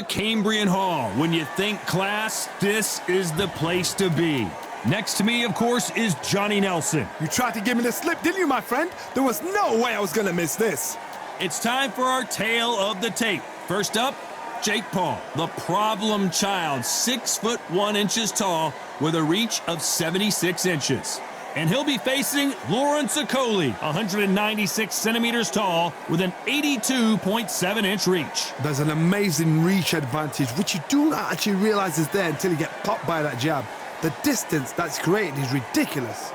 Cambrian Hall. When you think class, this is the place to be. Next to me, of course, is Johnny Nelson. You tried to give me the slip, didn't you, my friend? There was no way I was going to miss this. It's time for our tale of the tape. First up, Jake Paul, the problem child, 6'1" tall with a reach of 76 inches. And he'll be facing Lawrence Okoli, 196 centimeters tall with an 82.7-inch reach. There's an amazing reach advantage, which you do not actually realize is there until you get popped by that jab. The distance that's created is ridiculous.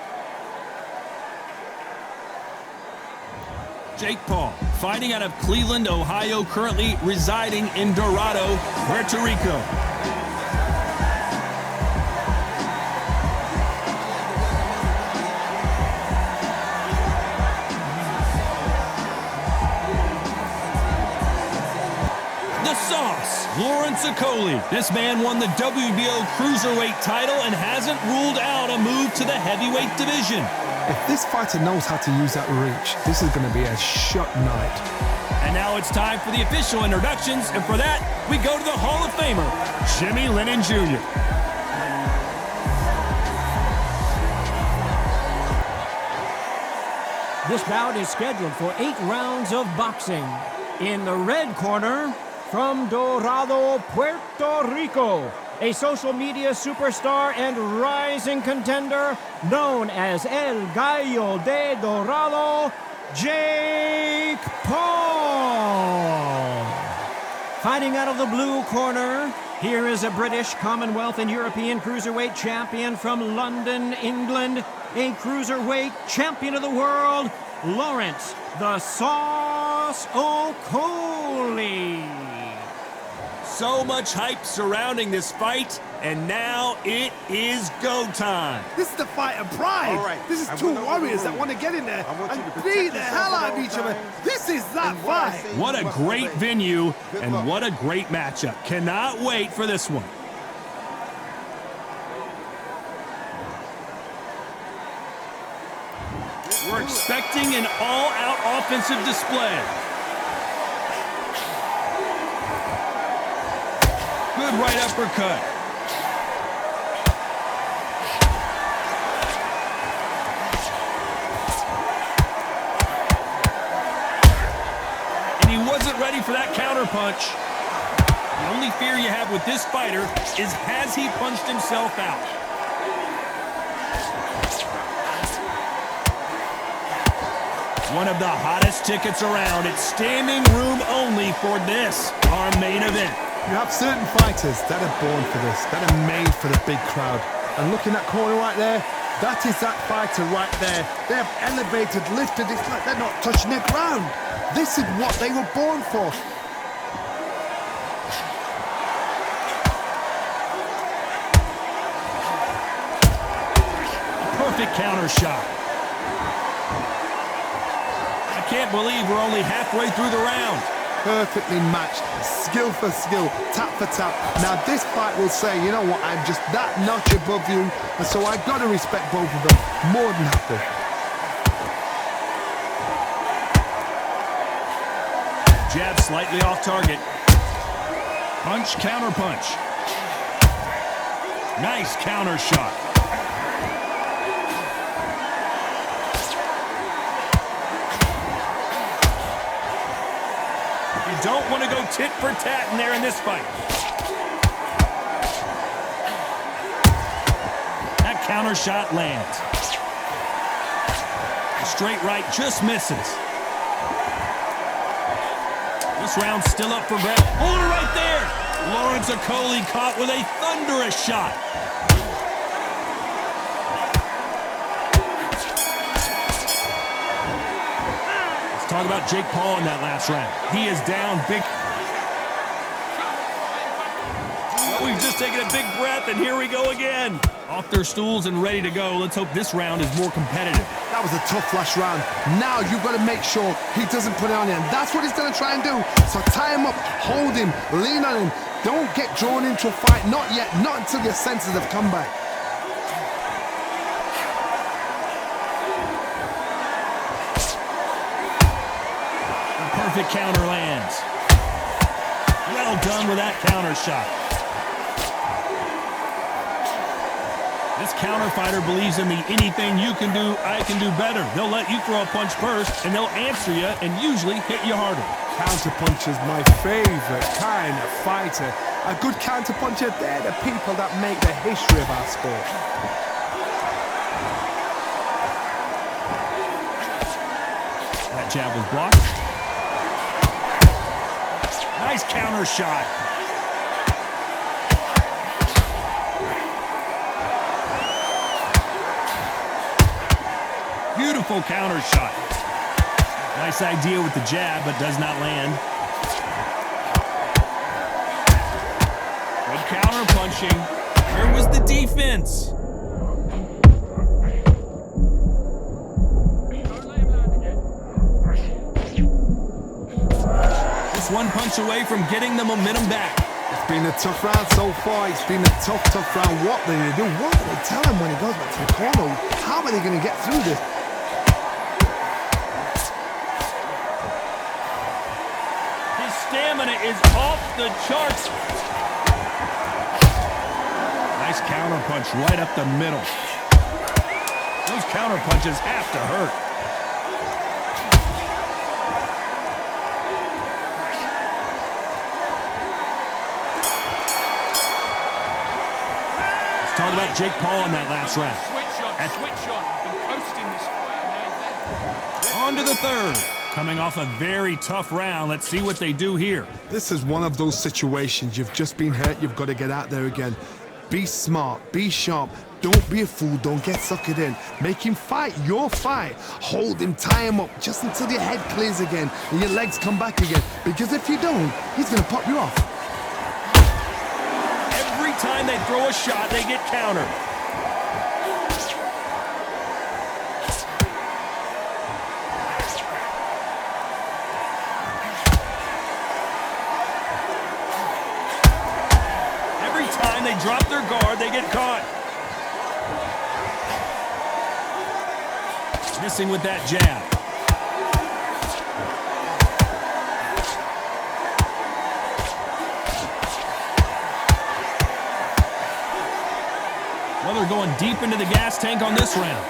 Jake Paul, fighting out of Cleveland, Ohio, currently residing in Dorado, Puerto Rico. The sauce, Lawrence Okoli. This man won the WBO Cruiserweight title and hasn't ruled out a move to the heavyweight division. If this fighter knows how to use that reach, this is going to be a shot night. And now it's time for the official introductions, and for that, we go to the Hall of Famer, Jimmy Lennon Jr. This bout is scheduled for 8 rounds of boxing. In the red corner, from Dorado, Puerto Rico, a social media superstar and rising contender known as El Gallo de Dorado, Jake Paul. Fighting out of the blue corner, here is a British, Commonwealth, and European cruiserweight champion from London, England, a cruiserweight champion of the world, Lawrence "The Sauce" Okoli. So much hype surrounding this fight, and now it is go time. This is the fight of pride. All right. This is two warriors that want to get in there and beat the hell out of each other. This is that fight. What a great venue, and what a great matchup. Cannot wait for this one. We're expecting an all-out offensive display. Good right uppercut. And he wasn't ready for that counter punch. The only fear you have with this fighter is, has he punched himself out? One of the hottest tickets around. It's standing room only for this, our main event. You have certain fighters that are born for this, that are made for the big crowd. And look in that corner right there, that is that fighter right there. They have elevated, lifted, it's like they're not touching the ground. This is what they were born for. Perfect counter shot. I can't believe we're only halfway through the round. Perfectly matched, skill for skill, tap for tap. Now this fight will say, you know what, I'm just that notch above you, and so I gotta respect both of them more than happy. Jab slightly off target. Punch, counter punch. Nice counter shot. You don't want to go tit for tat in there in this fight. That counter shot lands. The straight right just misses. This round's still up for grabs. Hold it right there. Lawrence Okoli caught with a thunderous shot. Talk about Jake Paul in that last round. He is down big. We've just taken a big breath, and here we go again. Off their stools and ready to go. Let's hope this round is more competitive. That was a tough last round. Now you've got to make sure he doesn't put it on you, and that's what he's going to try and do. So tie him up, hold him, lean on him. Don't get drawn into a fight. Not yet. Not until your senses have come back. Perfect counter lands. Well done with that counter shot. This counter fighter believes in the anything you can do, I can do better. They'll let you throw a punch first, and they'll answer you and usually hit you harder. Counter puncher's my favorite kind of fighter. A good counter puncher, they're the people that make the history of our sport. That jab was blocked. Nice counter shot. Beautiful counter shot. Nice idea with the jab, but does not land. Good counter punching. Where was the defense? Just one punch away from getting the momentum back. It's been a tough round so far. It's been a tough round. What are they do? What do they tell him when he goes back to the corner? How are they going to get through this? Stamina is off the charts. Nice counter punch right up the middle. Those counter punches have to hurt. Let's talk about Jake Paul in that last round. Switch on. Been coasting this fight. On to the third. Coming off a very tough round. Let's see what they do here. This is one of those situations. You've just been hurt. You've got to get out there again. Be smart. Be sharp. Don't be a fool. Don't get suckered in. Make him fight your fight. Hold him. Tie him up just until your head clears again and your legs come back again. Because if you don't, he's going to pop you off. Every time they throw a shot, they get countered. They drop their guard, they get caught. Missing with that jab. Well, they're going deep into the gas tank on this round.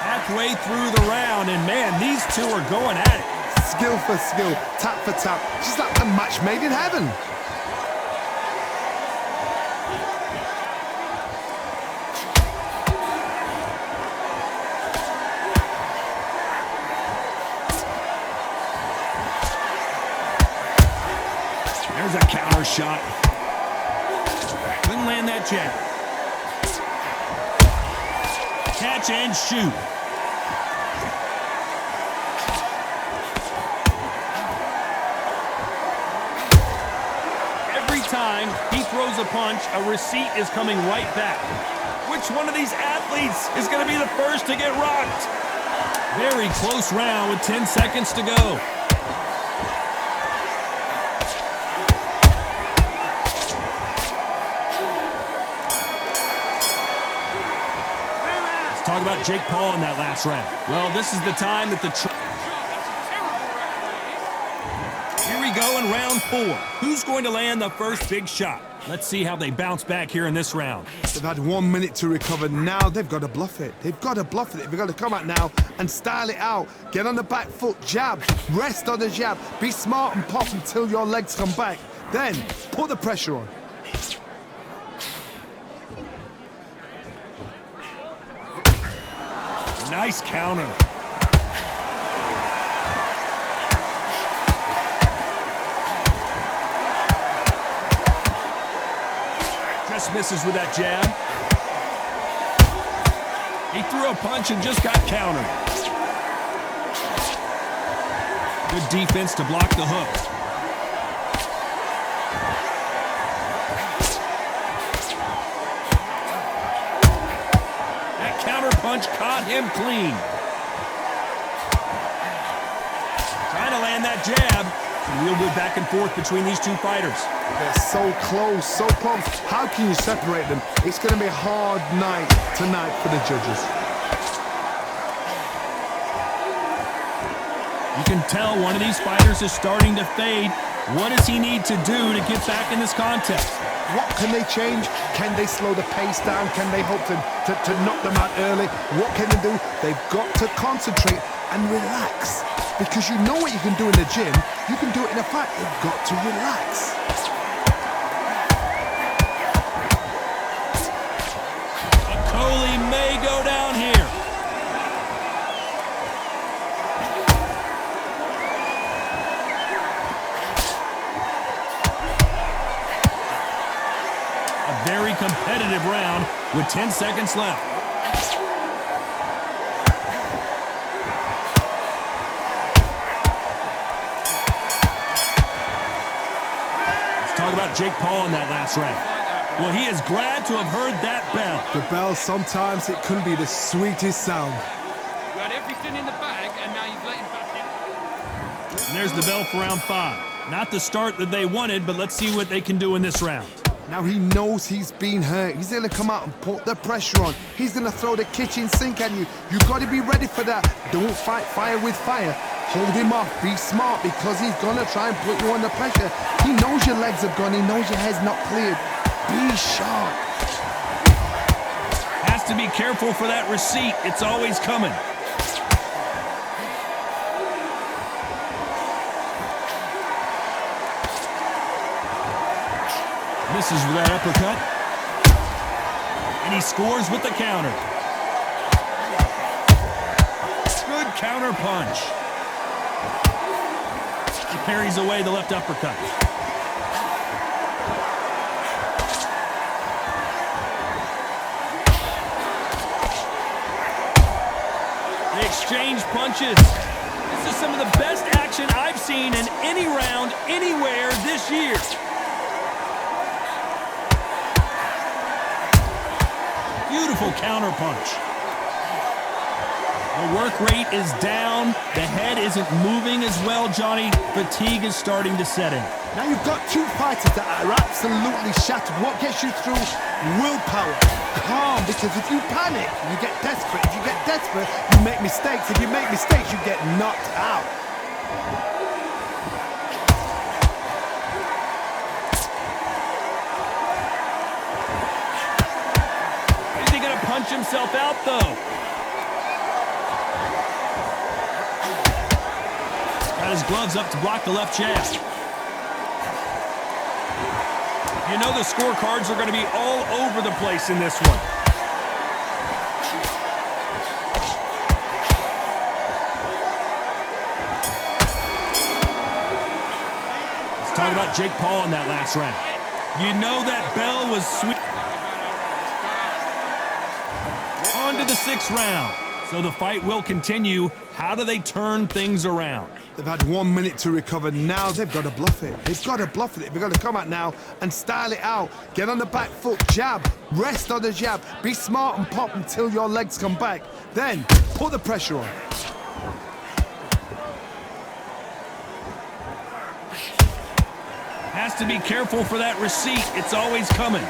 Halfway through the round, and man, these two are going at it. Skill for skill, tap for tap, just like a match made in heaven. There's a counter shot. Couldn't land that jab. Catch and shoot. Time he throws a punch, a receipt is coming right back. Which one of these athletes is going to be the first to get rocked? Very close round with 10 seconds to go. Let's talk about Jake Paul in that last round. Well, this is the time that go in round 4. Who's going to land the first big shot? Let's see how they bounce back here in this round. They've had 1 minute to recover. Now they've got to bluff it. They've got to bluff it. They've got to come out now and style it out. Get on the back foot, jab, rest on the jab. Be smart and pop until your legs come back. Then put the pressure on. Nice counter. Just misses with that jab. He threw a punch and just got countered. Good defense to block the hook. That counter punch caught him clean. Trying to land that jab. Real good back and forth between these two fighters. They're so close, so close. How can you separate them? It's going to be a hard night tonight for the judges. can tell one of these fighters is starting to fade. What does he need to do to get back in this contest? What can they change? Can they slow the pace down? Can they hope to knock them out early? What can they do? They've got to concentrate and relax. Because you know what you can do in the gym, you can do it in a fight. They've got to relax. Coley may go down here. A very competitive round with 10 seconds left. Talk about Jake Paul in that last round. Well, he is glad to have heard that bell. The bell, sometimes it can be the sweetest sound. You had everything in the bag, and now you've let him back in. And there's the bell for round 5. Not the start that they wanted, but let's see what they can do in this round. Now he knows he's been hurt. He's going to come out and put the pressure on. He's going to throw the kitchen sink at you. You've got to be ready for that. Don't fight fire with fire. Hold him off. Be smart, because he's going to try and put you under pressure. He knows your legs have gone. He knows your head's not cleared. Be sharp. Has to be careful for that receipt. It's always coming. Misses with that uppercut. And he scores with the counter. Good counter punch. He parries away the left uppercut. They exchange punches. This is some of the best action I've seen in any round anywhere this year. Beautiful counter punch. The work rate is down. The head isn't moving as well, Johnny. Fatigue is starting to set in. Now you've got two fighters that are absolutely shattered. What gets you through? Willpower. Calm, because if you panic, you get desperate. If you get desperate, you make mistakes. If you make mistakes, you get knocked out. Is he gonna punch himself out, though? Got his gloves up to block the left jab. You know the scorecards are going to be all over the place in this one. Let's talk about Jake Paul in that last round. You know that bell was sweet. On to the 6th round. So the fight will continue. How do they turn things around? They've had 1 minute to recover. Now they've got to bluff it. They've got to bluff it. They've got to come out now and style it out. Get on the back foot, jab, rest on the jab. Be smart and pop until your legs come back. Then put the pressure on. Has to be careful for that receipt. It's always coming.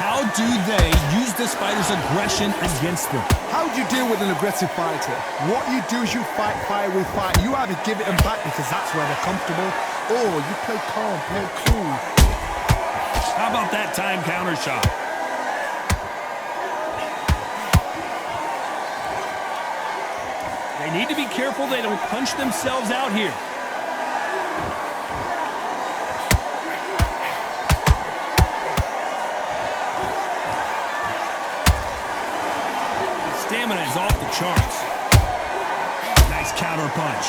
How do they use this fighter's aggression against them? How do you deal with an aggressive fighter? What you do is you fight fire with fire. You either give it them back because that's where they're comfortable, or you play calm, play cool. How about that time counter shot? They need to be careful they don't punch themselves out here. Stamina is off the charts. Nice counter punch.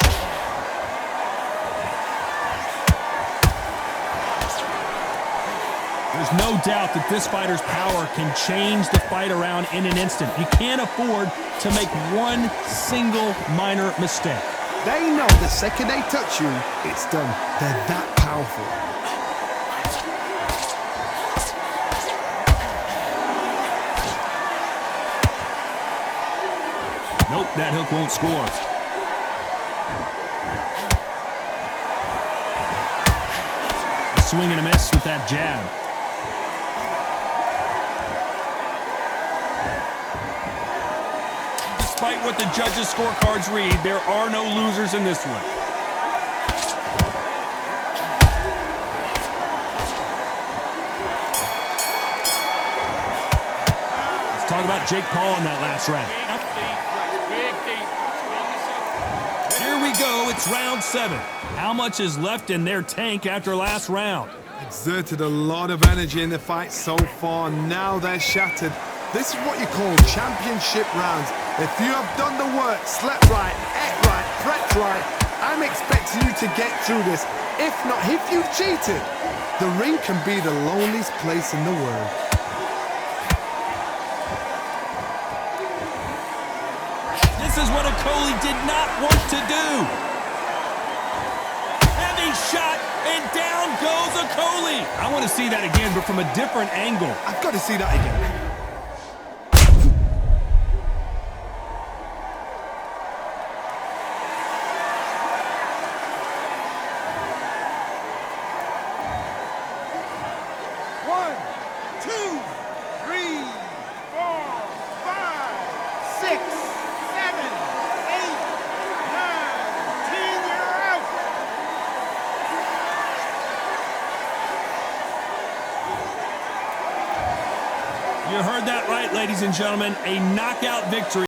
There's no doubt that this fighter's power can change the fight around in an instant. You can't afford to make one single minor mistake. They know the second they touch you, it's done. They're that powerful. Nope, that hook won't score. A swing and a miss with that jab. Despite what the judges' scorecards read, there are no losers in this one. Let's talk about Jake Paul in that last round. Here we go, it's round 7. How much is left in their tank after last round? Exerted a lot of energy in the fight so far. Now they're shattered. This is what you call championship rounds. If you have done the work, slept right, ate right, prepped right, I'm expecting you to get through this. If not, if you've cheated, the ring can be the loneliest place in the world. This is what Okolie did not want to do. Heavy shot, and down goes Okolie. I want to see that again, but from a different angle. I've got to see that again. You heard that right, ladies and gentlemen. A knockout victory.